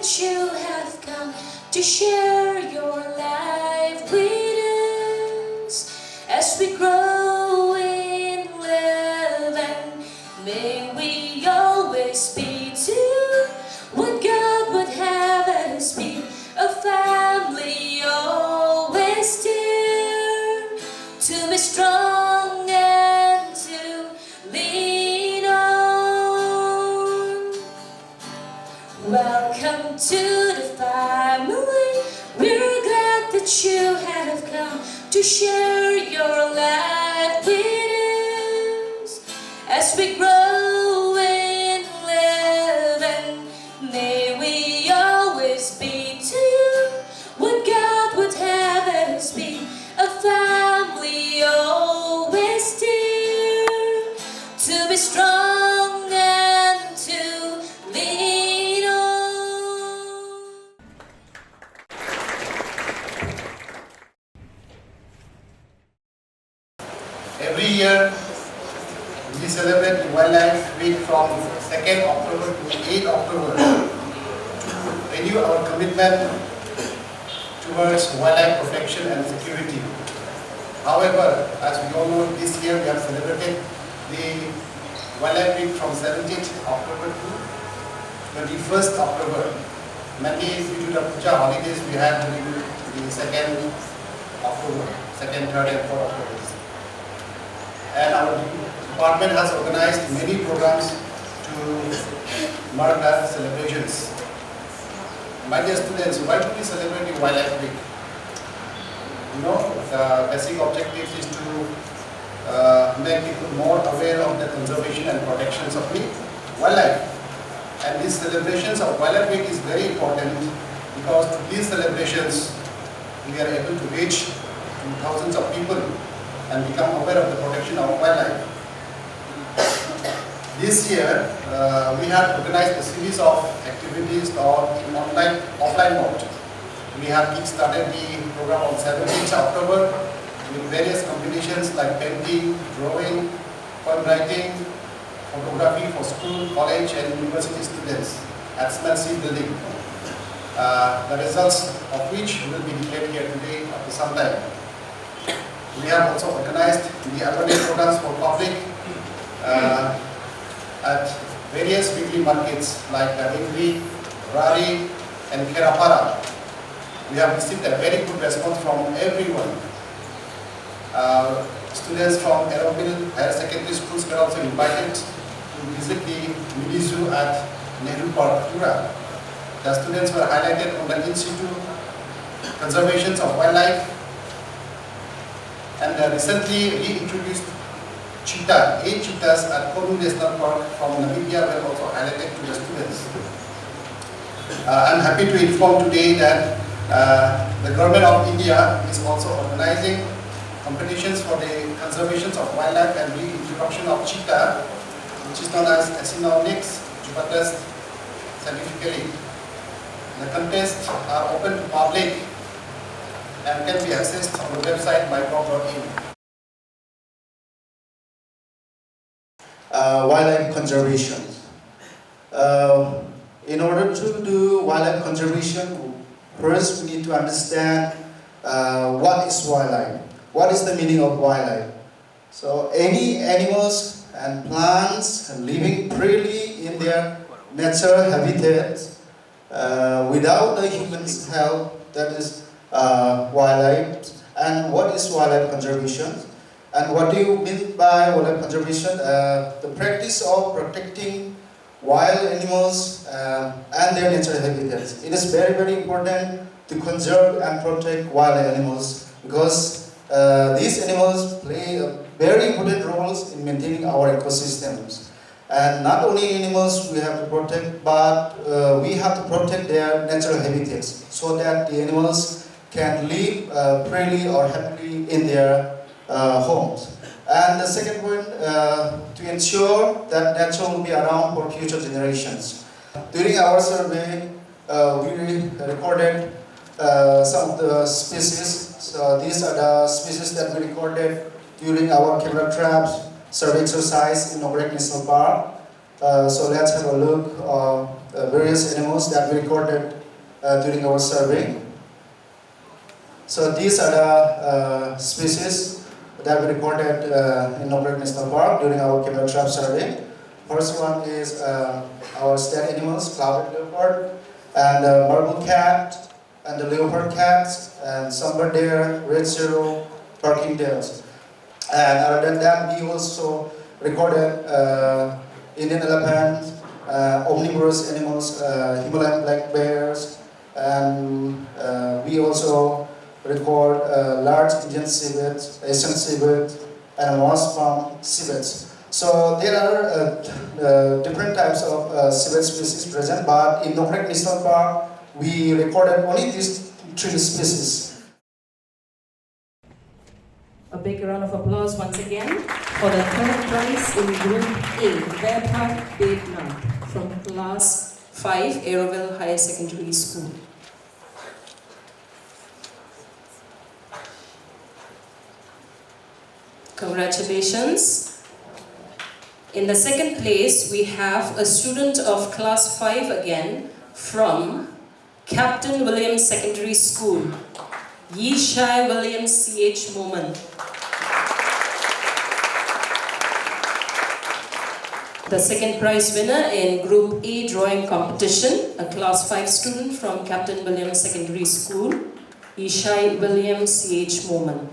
that you have come to share your life with us as we grow in love, and may we always be to what God would have us be, a family always dear, to be strong and to lean on. Welcome to the family, we're glad that you have come to share your life with us as we grow in love, and may we always be to you what God would have us be, a family always dear, to be strong and to lean on. Every year we celebrate Wildlife Week from 2nd October to 8th October to renew our commitment towards wildlife protection and security. However, as we all know, this year we have celebrated the Wildlife Week from 17th October to 21st October. Mainly due to the Puja holidays we had during the 2nd October, 2nd, 3rd and 4th October. And our department has organized many programs to mark the celebrations. My dear students, why do we celebrate the Wildlife Week? You know, the basic objective is to make people more aware of the conservation and protections of the wildlife. And these celebrations of Wildlife Week is very important because through these celebrations we are able to reach to thousands of people and become aware of the protection of wildlife. This year, we have organized a series of activities in offline mode. We have kick-started the program on 17th October with various competitions like painting, drawing, poem writing, photography for school, college and university students at SMELC building. The results of which will be declared here today after some time. We have also organized the awareness programs for public at various weekly markets like Dakopgre, Rari and Kerapara. We have received a very good response from everyone. Students from Aeroville Higher Secondary Schools were also invited to visit the mini zoo at Nehru Park, Tura. The students were highlighted on the in-situ conservations of wildlife. And recently reintroduced cheetah, 8 cheetahs at Tura National Park from Namibia were also highlighted to the students. I'm happy to inform today that the government of India is also organizing competitions for the conservation of wildlife and reintroduction of cheetah, which is known as Acinonyx jubatus scientifically. The contests are open to public and can be accessed on the website myprop.in. Wildlife conservation. In order to do wildlife conservation, first we need to understand what is wildlife. What is the meaning of wildlife? So any animals and plants living freely in their natural habitats without the human's help, that is wildlife. And what is wildlife conservation? And what do you mean by wildlife conservation? The practice of protecting wild animals and their natural habitats. It is very, very important to conserve and protect wild animals because these animals play a very important roles in maintaining our ecosystems. And not only animals we have to protect, but we have to protect their natural habitats so that the animals can live freely or happily in their homes. And the second point, to ensure that nature will be around for future generations. During our survey, we recorded some of the species. So these are the species that we recorded during our camera traps survey exercise in Dakopgre National Park. So let's have a look at various animals that we recorded during our survey. So these are the species that we recorded in Dakopgre National Park during our camel trap survey. First one is our state animals, clouded leopard, and marble cat, and the leopard cats, and sambar deer, red sparrow, barking deers. And other than that, we also recorded Indian elephant, omnivorous animals, Himalayan black bears, and we also record large Indian civets, Asian civet, and moss palm civets. So there are different types of civet species present, but in Dakopgre National Park, we recorded only these 3 species. A big round of applause once again for the third prize in Group A, Vaibhav Devnath from Class 5, Aeroville Higher Secondary School. Congratulations. In the second place, we have a student of Class 5 again from Captain William Secondary School, Yishai William C.H. Moman. The second prize winner in Group A drawing competition, a Class 5 student from Captain William Secondary School, Yishai William C.H. Moman.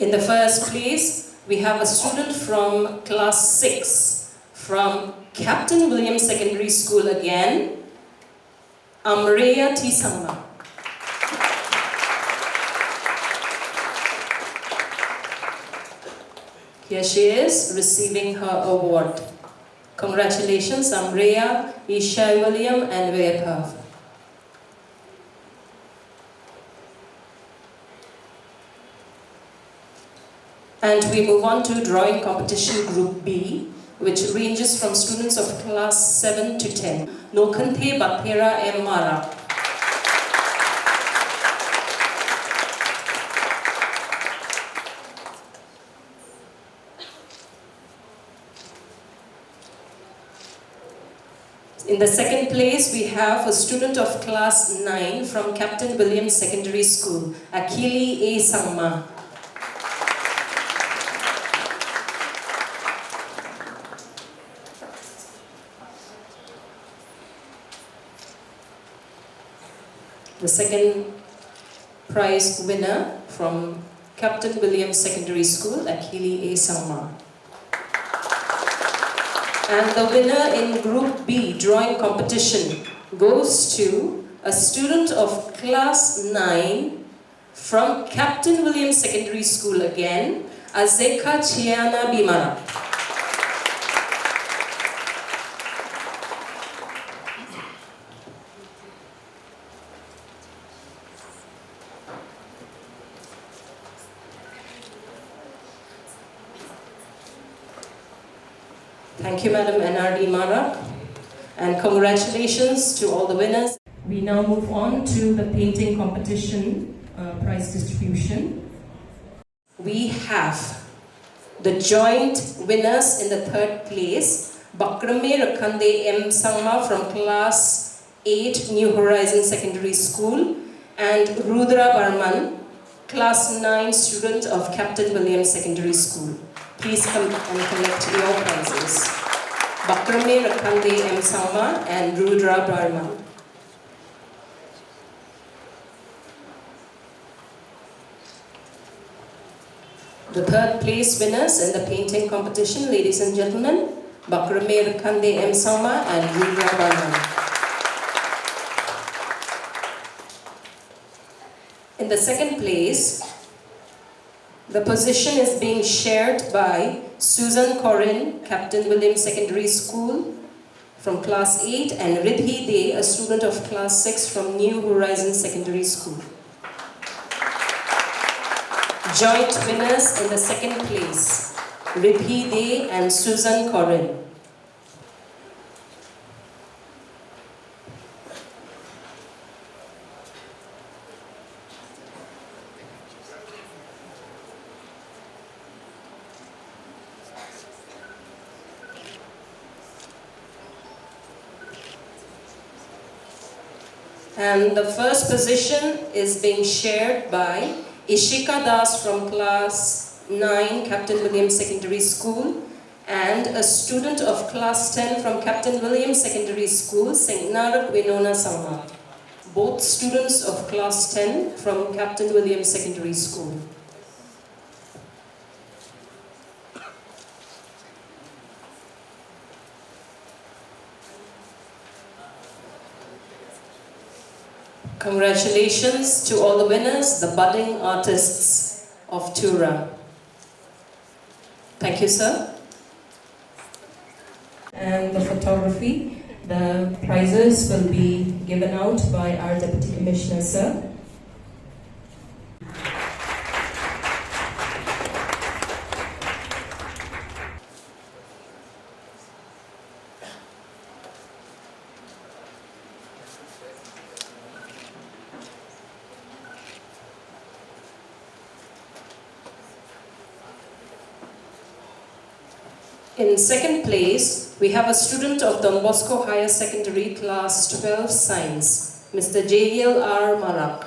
In the first place, we have a student from Class 6 from Captain William Secondary School again, Amreya T. Sangma. Here she is receiving her award. Congratulations, Amreya, Ishai William, and Vaibhav. And we move on to drawing competition Group B, which ranges from students of class 7 to 10. Nokante Bakpera M. Mara. In the second place, we have a student of class 9 from Captain William Secondary School, Akili A. Sangma. The second prize winner from Captain William Secondary School, Akili A. Sangma. And the winner in Group B drawing competition goes to a student of class 9 from Captain William Secondary School again, Azeka Chiana Bimara. Thank you, Madam NRD Mara, and congratulations to all the winners. We now move on to the painting competition prize distribution. We have the joint winners in the third place, Bakrame Rakhande M. Sangma from class 8 New Horizon Secondary School, and Rudra Barman, class 9 student of Captain William Secondary School. Please come and collect your prizes. Bakrame Rakhande M. Sangma and Rudra Barman. The third place winners in the painting competition, ladies and gentlemen, Bakrame Rakhande M. Sangma and Rudra Barman. In the second place, the position is being shared by Susan Corin, Captain William Secondary School from class 8, and Ridhi Day, a student of class 6 from New Horizon Secondary School. Joint winners in the second place, Ridhi Day and Susan Corin. And the first position is being shared by Ishika Das from class 9, Captain William Secondary School, and a student of class 10 from Captain William Secondary School, St. Narak Winona Sangma. Both students of class 10 from Captain William Secondary School. Congratulations to all the winners, the budding artists of Tura. Thank you, sir. And the photography, the prizes will be given out by our Deputy Commissioner, sir. In second place, we have a student of Don Bosco Higher Secondary Class 12 Science, Mr. J.L. R. Marak.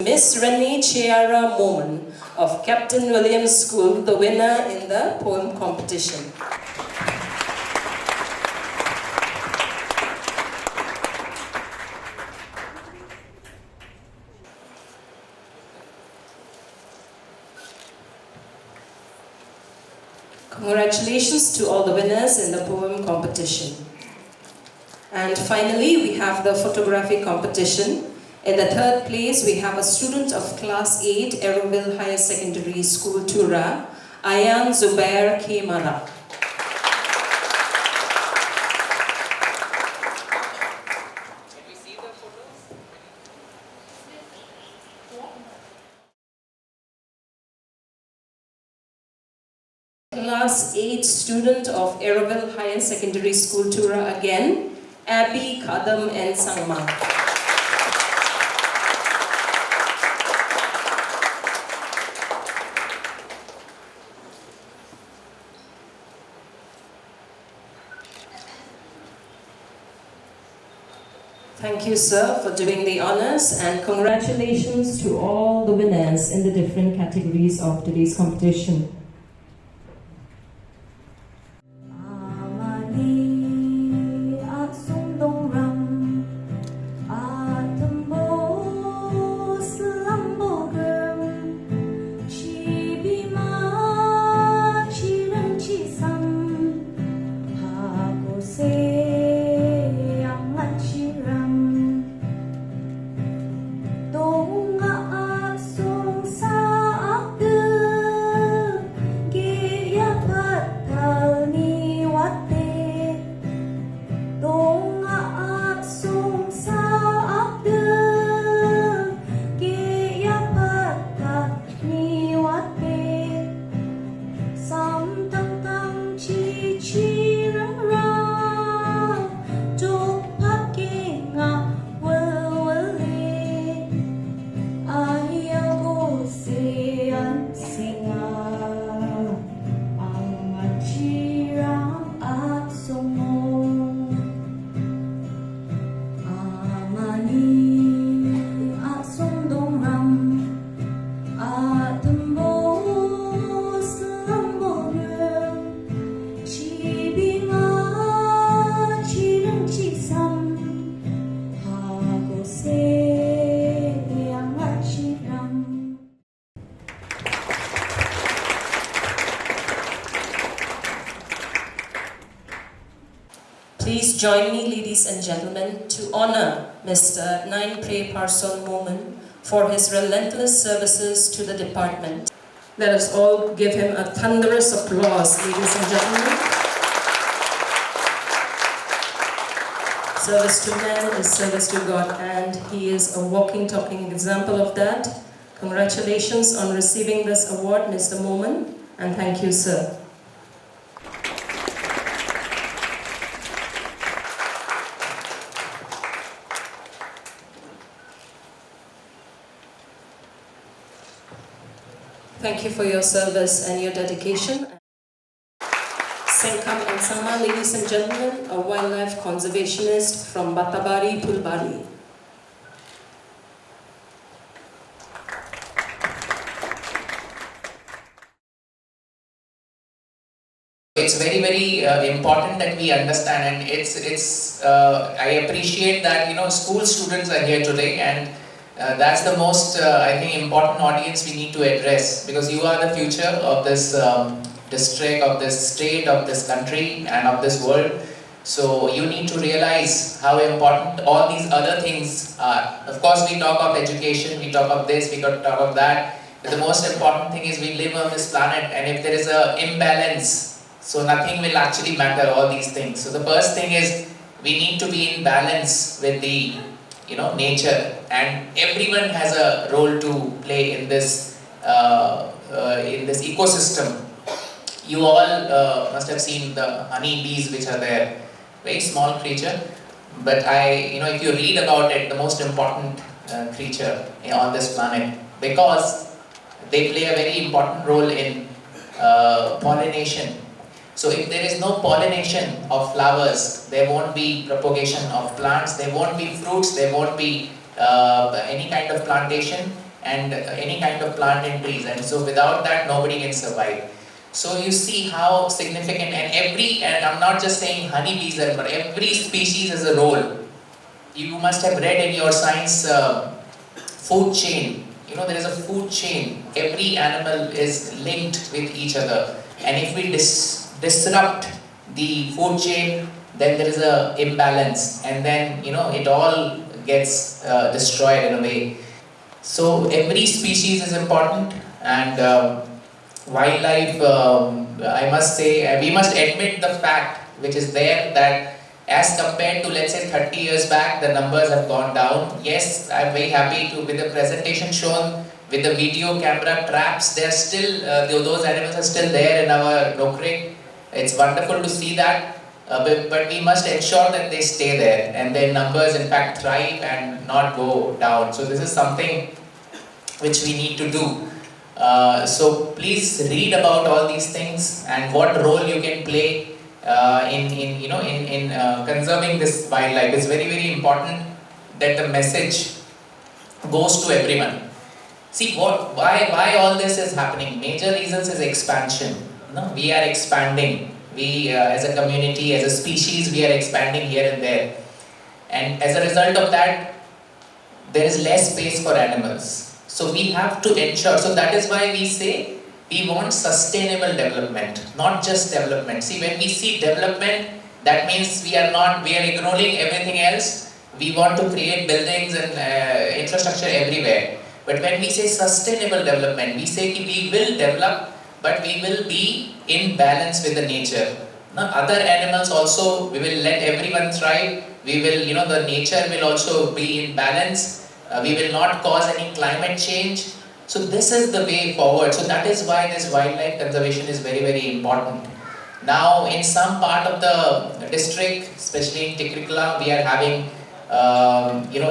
Miss Renee Chiara Moman of Captain Williams School, the winner in the poem competition. Congratulations to all the winners in the poem competition. And finally, we have the photography competition. In the third place, we have a student of class 8, Aeroville Higher Secondary School, Tura, Ayan Zubair K. Marak. Class 8 student of Aeroville Higher Secondary School, Tura again, Abby Kadam and Sangma. Thank you, sir, for doing the honors, and congratulations to all the winners in the different categories of today's competition. Please join me, ladies and gentlemen, to honor Mr. Nainpre Parson Moman for his relentless services to the department. Let us all give him a thunderous applause, ladies and gentlemen. Service to man is service to God, and he is a walking, talking example of that. Congratulations on receiving this award, Mr. Moman, and thank you, sir. Thank you for your service and your dedication. Sengkam and Sama, ladies and gentlemen, a wildlife conservationist from Batabari, Pulbari. It's very, very important that we understand, and I appreciate that school students are here today, and that's the most I think important audience we need to address, because you are the future of this district, of this state, of this country, and of this world. So you need to realize how important all these other things are. Of course, we talk of education, we talk of this, we talk of that, but the most important thing is we live on this planet, and if there is an imbalance, so nothing will actually matter, all these things. So the first thing is we need to be in balance with the nature, and everyone has a role to play in this ecosystem. You all must have seen the honey bees which are there, very small creature, but if you read about it, the most important creature on this planet, because they play a very important role in pollination. So if there is no pollination of flowers, there won't be propagation of plants, there won't be fruits, there won't be any kind of plantation and any kind of plant in trees. And so without that, nobody can survive. So you see how significant, and I'm not just saying honeybees, but every species has a role. You must have read in your science food chain. There is a food chain. Every animal is linked with each other. And if we disrupt the food chain, then there is a imbalance, and then it all gets destroyed in a way. So every species is important, and wildlife, I must say, we must admit the fact which is there, that as compared to, let's say, 30 years back, the numbers have gone down. Yes, I'm very happy with the presentation shown, with the video camera traps. They're still, those animals are still there in our Dakopgre. It's wonderful to see that, but we must ensure that they stay there, and their numbers in fact thrive and not go down. So this is something which we need to do. So please read about all these things and what role you can play in conserving this wildlife. It's very, very important that the message goes to everyone. See why all this is happening. Major reasons is expansion. We are expanding. We as a community, as a species, we are expanding here and there, and as a result of that, there is less space for animals. So we have to ensure. So that is why we say we want sustainable development, not just development. See, when we see development, that means we are ignoring everything else. We want to create buildings and infrastructure everywhere. But when we say sustainable development, we say we will develop, but we will be in balance with the nature. Now, other animals also, we will let everyone thrive. We will, the nature will also be in balance. We will not cause any climate change. So this is the way forward. So that is why this wildlife conservation is very, very important. Now, in some part of the district, especially in Tikrikla, we are having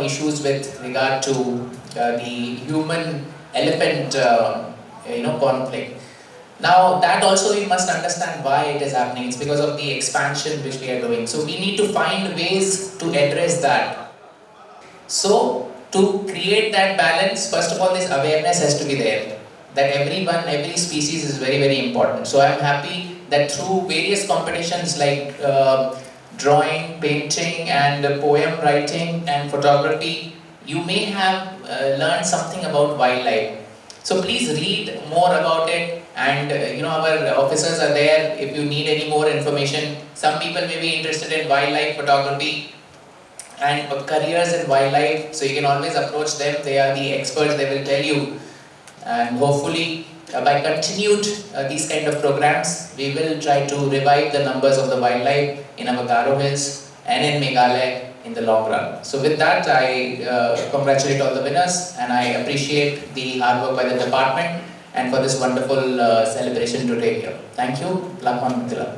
issues with regard to the human-elephant conflict. Now that also we must understand why it is happening. It's because of the expansion which we are doing. So we need to find ways to address that. So to create that balance, first of all, this awareness has to be there, that every species is very, very important. So I'm happy that through various competitions like drawing, painting, and poem writing and photography, you may have learned something about wildlife. So please read more about it, and our officers are there if you need any more information. Some people may be interested in wildlife photography and careers in wildlife, so you can always approach them. They are the experts, they will tell you. And hopefully by continued these kind of programs, we will try to revive the numbers of the wildlife in our Garo Hills and in Meghalaya in the long run. So with that, I congratulate all the winners, and I appreciate the hard work by the department and for this wonderful celebration today here. Thank you. Lakman Mithila.